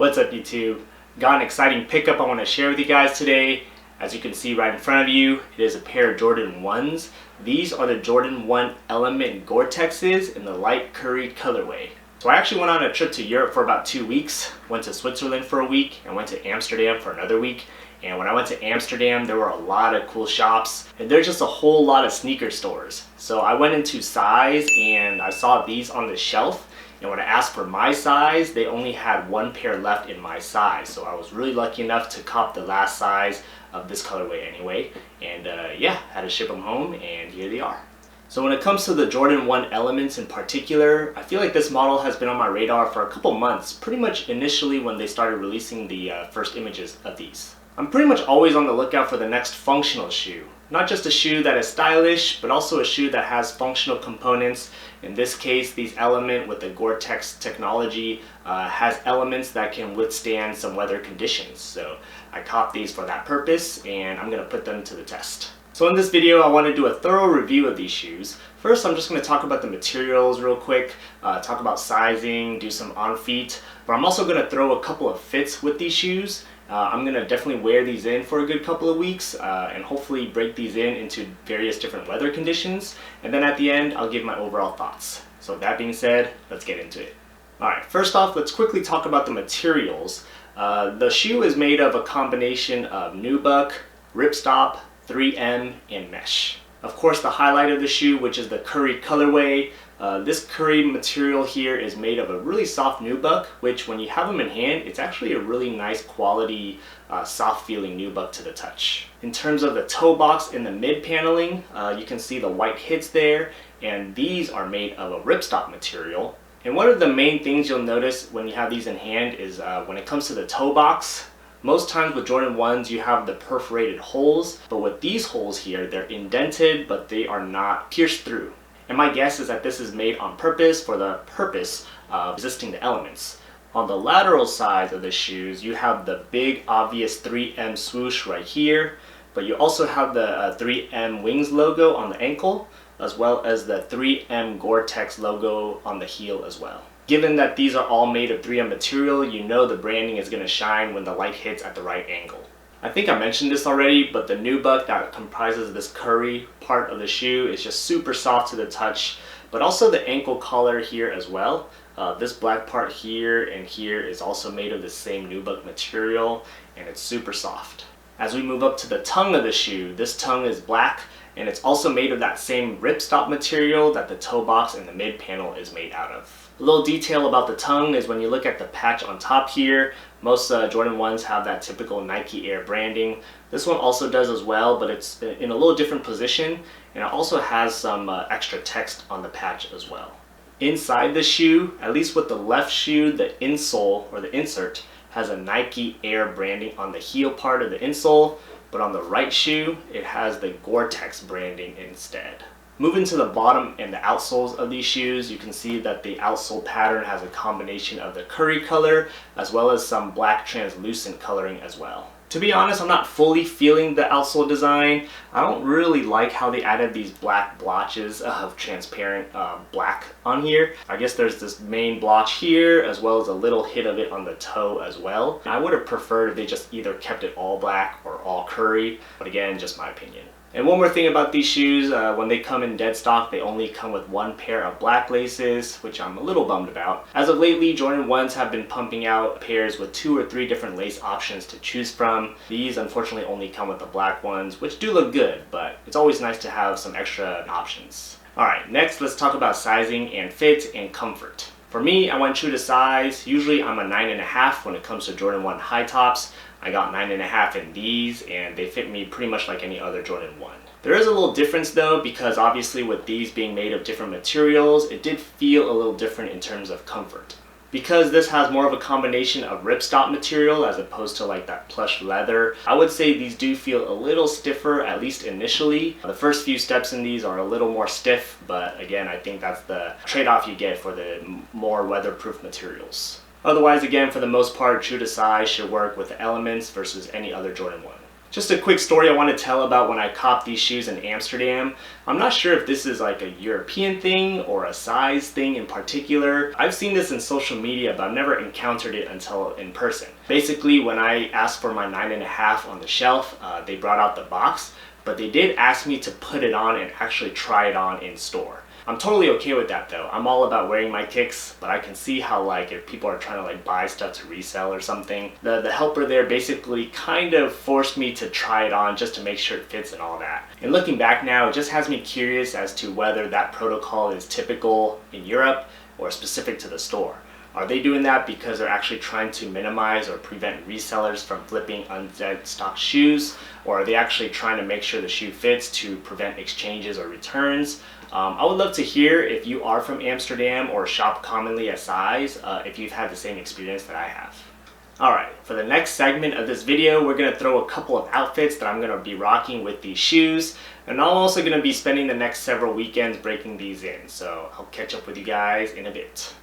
What's up YouTube? Got an exciting pickup I want to share with you guys today. As you can see right in front of you, it is a pair of Jordan 1s. These are the Jordan 1 Element Gore-Texes in the light curry colorway. So I actually went on a trip to Europe for about 2 weeks, went to Switzerland for a week, and went to Amsterdam for another week. And when I went to Amsterdam, there were a lot of cool shops, and there's just a whole lot of sneaker stores. So I went into size, and I saw these on the shelf. And when I asked for my size, they only had one pair left in my size. So I was really lucky enough to cop the last size of this colorway anyway. And yeah, had to ship them home, and here they are. So when it comes to the Jordan 1 Elements in particular, I feel like this model has been on my radar for a couple months, pretty much initially when they started releasing the first images of these. I'm pretty much always on the lookout for the next functional shoe. Not just a shoe that is stylish, but also a shoe that has functional components. In this case, these Element with the Gore-Tex technology has elements that can withstand some weather conditions. So I copped these for that purpose, and I'm going to put them to the test. So in this video, I want to do a thorough review of these shoes. First, I'm just going to talk about the materials real quick, talk about sizing, do some on feet, but I'm also going to throw a couple of fits with these shoes. I'm going to definitely wear these in for a good couple of weeks and hopefully break these into various different weather conditions. And then at the end, I'll give my overall thoughts. So with that being said, let's get into it. Alright, first off, let's quickly talk about the materials. The shoe is made of a combination of nubuck, ripstop, 3M, and mesh. Of course, the highlight of the shoe, which is the curry colorway, this curry material here is made of a really soft nubuck, which when you have them in hand, it's actually a really nice quality, soft feeling nubuck to the touch. In terms of the toe box in the mid paneling, you can see the white hits there, and these are made of a ripstop material. And one of the main things you'll notice when you have these in hand is when it comes to the toe box, most times with Jordan 1s you have the perforated holes, but with these holes here, they're indented, but they are not pierced through. And my guess is that this is made on purpose for the purpose of resisting the elements. On the lateral side of the shoes, you have the big obvious 3M swoosh right here, but you also have the 3M Wings logo on the ankle, as well as the 3M Gore-Tex logo on the heel as well. Given that these are all made of 3M material, you know the branding is going to shine when the light hits at the right angle. I think I mentioned this already, but the nubuck that comprises this curry part of the shoe is just super soft to the touch, but also the ankle collar here as well. This black part here and here is also made of the same nubuck material, and it's super soft. As we move up to the tongue of the shoe, this tongue is black, and it's also made of that same ripstop material that the toe box and the mid panel is made out of. A little detail about the tongue is when you look at the patch on top here, most Jordan 1s have that typical Nike Air branding. This one also does as well, but it's in a little different position, and it also has some extra text on the patch as well. Inside the shoe, at least with the left shoe, the insole or the insert has a Nike Air branding on the heel part of the insole, but on the right shoe, it has the Gore-Tex branding instead. Moving to the bottom and the outsoles of these shoes, you can see that the outsole pattern has a combination of the curry color as well as some black translucent coloring as well. To be honest, I'm not fully feeling the outsole design. I don't really like how they added these black blotches of transparent black on here. I guess there's this main blotch here as well as a little hit of it on the toe as well. I would have preferred if they just either kept it all black or all curry, but again, just my opinion. And one more thing about these shoes, when they come in dead stock, they only come with one pair of black laces, which I'm a little bummed about. As of lately, Jordan 1s have been pumping out pairs with 2 or 3 different lace options to choose from. These unfortunately only come with the black ones, which do look good, but it's always nice to have some extra options. Alright, next let's talk about sizing and fit and comfort. For me, I went true to size. Usually I'm a 9.5 when it comes to Jordan 1 high tops. I got 9.5 in these, and they fit me pretty much like any other Jordan 1. There is a little difference though, because obviously with these being made of different materials, it did feel a little different in terms of comfort. Because this has more of a combination of ripstop material as opposed to like that plush leather, I would say these do feel a little stiffer, at least initially. The first few steps in these are a little more stiff, but again, I think that's the trade-off you get for the more weatherproof materials. Otherwise, again, for the most part, true to size should work with the Elements versus any other Jordan 1. Just a quick story I want to tell about when I copped these shoes in Amsterdam. I'm not sure if this is like a European thing or a size thing in particular. I've seen this in social media, but I've never encountered it until in person. Basically, when I asked for my 9.5 on the shelf, they brought out the box, but they did ask me to put it on and actually try it on in store. I'm totally okay with that though. I'm all about wearing my kicks, but I can see how like if people are trying to like buy stuff to resell or something, the helper there basically kind of forced me to try it on just to make sure it fits and all that. And looking back now, it just has me curious as to whether that protocol is typical in Europe or specific to the store. Are they doing that because they're actually trying to minimize or prevent resellers from flipping undead stock shoes? Or are they actually trying to make sure the shoe fits to prevent exchanges or returns? I would love to hear if you are from Amsterdam or shop commonly at size, if you've had the same experience that I have. Alright, for the next segment of this video, we're going to throw a couple of outfits that I'm going to be rocking with these shoes. And I'm also going to be spending the next several weekends breaking these in. So I'll catch up with you guys in a bit.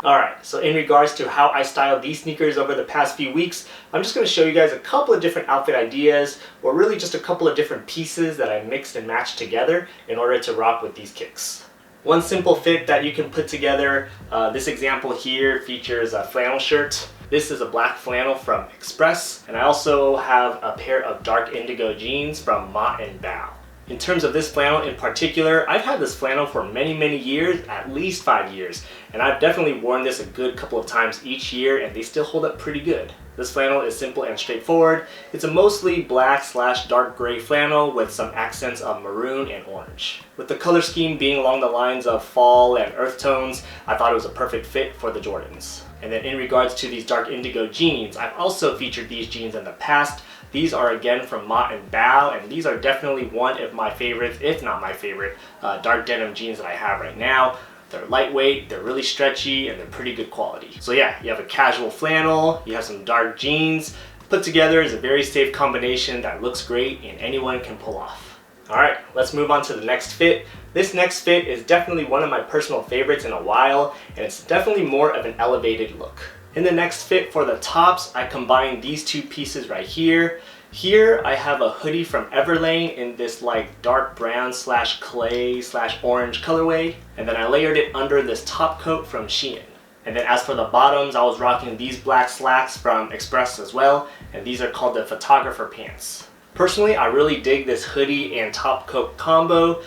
Alright, so in regards to how I styled these sneakers over the past few weeks, I'm just going to show you guys a couple of different outfit ideas, or really just a couple of different pieces that I mixed and matched together in order to rock with these kicks. One simple fit that you can put together, this example here features a flannel shirt. This is a black flannel from Express, and I also have a pair of dark indigo jeans from Mott & Bow. In terms of this flannel in particular, I've had this flannel for many years, at least 5 years, and I've definitely worn this a good couple of times each year and they still hold up pretty good. This flannel is simple and straightforward. It's a mostly black / dark gray flannel with some accents of maroon and orange. With the color scheme being along the lines of fall and earth tones, I thought it was a perfect fit for the Jordans. And then in regards to these dark indigo jeans, I've also featured these jeans in the past. These are again from Mott & Bow, and these are definitely one of my favorites, if not my favorite, dark denim jeans that I have right now. They're lightweight, they're really stretchy, and they're pretty good quality. So yeah, you have a casual flannel, you have some dark jeans. Put together is a very safe combination that looks great and anyone can pull off. Alright, let's move on to the next fit. This next fit is definitely one of my personal favorites in a while, and it's definitely more of an elevated look. In the next fit for the tops, I combined these two pieces right here. Here I have a hoodie from Everlane in this like dark brown / clay / orange colorway, and then I layered it under this top coat from Shein. And then as for the bottoms, I was rocking these black slacks from Express as well, and these are called the photographer pants. Personally, I really dig this hoodie and top coat combo.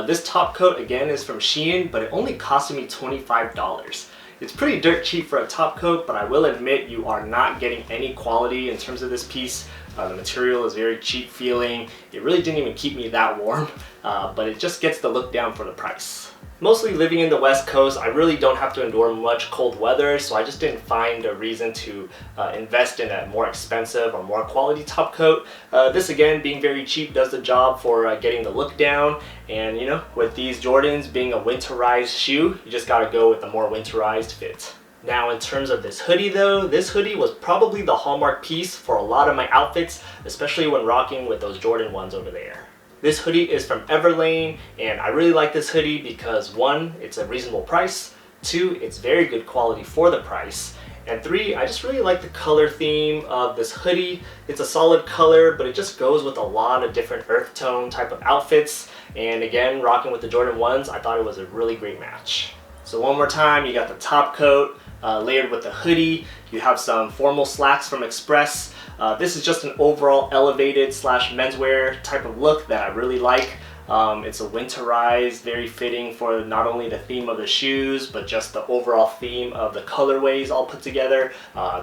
This top coat again is from Shein, but it only costed me $25. It's pretty dirt cheap for a top coat, but I will admit you are not getting any quality in terms of this piece. The material is very cheap feeling. It really didn't even keep me that warm, but it just gets the look down for the price. Mostly living in the West Coast, I really don't have to endure much cold weather, so I just didn't find a reason to invest in a more expensive or more quality top coat. This again, being very cheap, does the job for getting the look down. And you know, with these Jordans being a winterized shoe, you just gotta go with the more winterized fit. Now in terms of this hoodie though, this hoodie was probably the hallmark piece for a lot of my outfits, especially when rocking with those Jordan ones over there. This hoodie is from Everlane, and I really like this hoodie because 1, it's a reasonable price, 2, it's very good quality for the price, and 3, I just really like the color theme of this hoodie. It's a solid color, but it just goes with a lot of different earth tone type of outfits, and again, rocking with the Jordan 1s, I thought it was a really great match. So one more time, you got the top coat layered with the hoodie, you have some formal slacks from Express. This is just an overall elevated / menswear type of look that I really like. It's a winterized, very fitting for not only the theme of the shoes, but just the overall theme of the colorways all put together.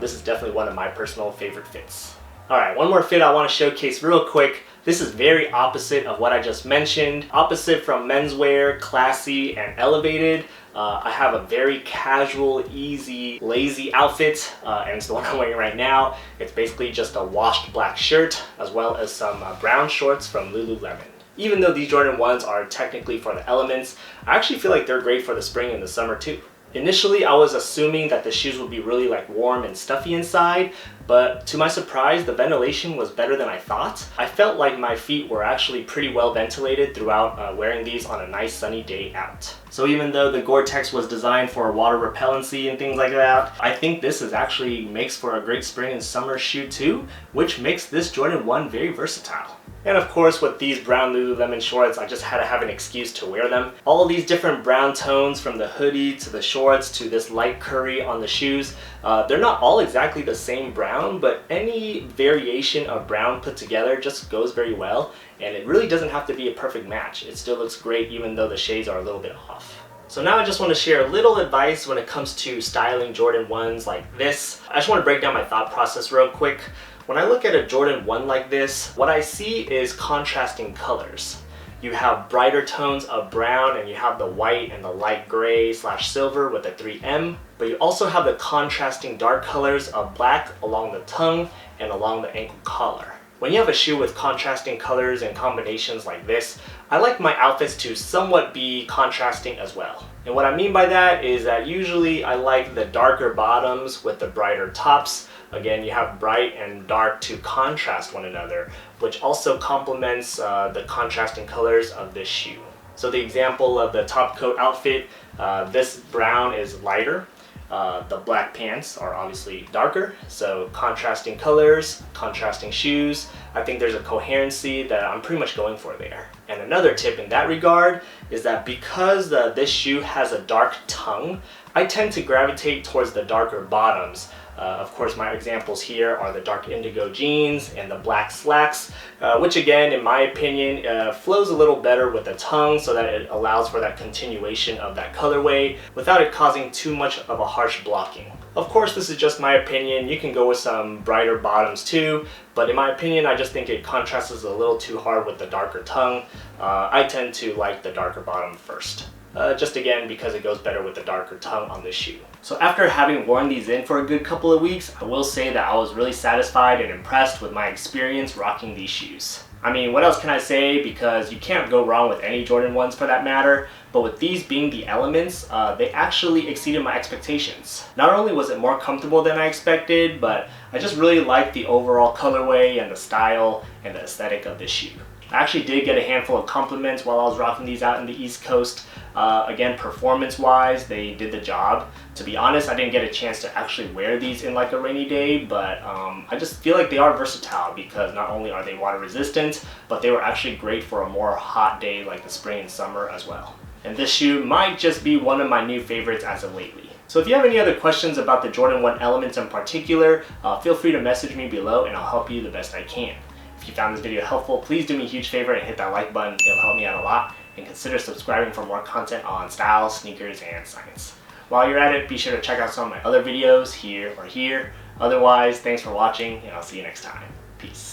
This is definitely one of my personal favorite fits. Alright, one more fit I want to showcase real quick. This is very opposite of what I just mentioned. Opposite from menswear, classy, and elevated. I have a very casual, easy, lazy outfit, and it's the one I'm wearing right now. It's basically just a washed black shirt, as well as some brown shorts from Lululemon. Even though these Jordan 1s are technically for the elements, I actually feel like they're great for the spring and the summer too. Initially, I was assuming that the shoes would be really like warm and stuffy inside, but to my surprise, the ventilation was better than I thought. I felt like my feet were actually pretty well ventilated throughout wearing these on a nice sunny day out. So even though the Gore-Tex was designed for water repellency and things like that, I think this is actually makes for a great spring and summer shoe too, which makes this Jordan 1 very versatile. And of course, with these brown Lululemon shorts, I just had to have an excuse to wear them. All these different brown tones, from the hoodie to the shorts to this light curry on the shoes, they're not all exactly the same brown, but any variation of brown put together just goes very well, and it really doesn't have to be a perfect match. It still looks great even though the shades are a little bit off. So now I just want to share a little advice when it comes to styling Jordan 1s like this. I just want to break down my thought process real quick. When I look at a Jordan 1 like this, what I see is contrasting colors. You have brighter tones of brown, and you have the white and the light gray / silver with the 3M, but you also have the contrasting dark colors of black along the tongue and along the ankle collar. When you have a shoe with contrasting colors and combinations like this, I like my outfits to somewhat be contrasting as well. And what I mean by that is that usually I like the darker bottoms with the brighter tops. Again, you have bright and dark to contrast one another, which also complements the contrasting colors of this shoe. So the example of the Topcoat outfit, this brown is lighter. The black pants are obviously darker, so contrasting colors, contrasting shoes. I think there's a coherency that I'm pretty much going for there. And another tip in that regard is that because this shoe has a dark tongue, I tend to gravitate towards the darker bottoms. Of course, my examples here are the dark indigo jeans and the black slacks, which again, in my opinion, flows a little better with the tongue so that it allows for that continuation of that colorway without it causing too much of a harsh blocking. Of course, this is just my opinion. You can go with some brighter bottoms too, but in my opinion, I just think it contrasts a little too hard with the darker tongue. I tend to like the darker bottom first. Just again because it goes better with the darker tongue on this shoe. So after having worn these in for a good couple of weeks, I will say that I was really satisfied and impressed with my experience rocking these shoes. I mean, what else can I say, because you can't go wrong with any Jordan 1s for that matter, but with these being the elements, they actually exceeded my expectations. Not only was it more comfortable than I expected, but I just really liked the overall colorway and the style and the aesthetic of this shoe. I actually did get a handful of compliments while I was rocking these out in the East Coast. Again, performance-wise, they did the job. To be honest, I didn't get a chance to actually wear these in like a rainy day, but I just feel like they are versatile because not only are they water resistant, but they were actually great for a more hot day like the spring and summer as well. And this shoe might just be one of my new favorites as of lately. So if you have any other questions about the Jordan 1 elements in particular, feel free to message me below and I'll help you the best I can. If you found this video helpful, please do me a huge favor and hit that like button. It'll help me out a lot. And consider subscribing for more content on style, sneakers, and science. While you're at it, be sure to check out some of my other videos here or here. Otherwise, thanks for watching, and I'll see you next time. Peace.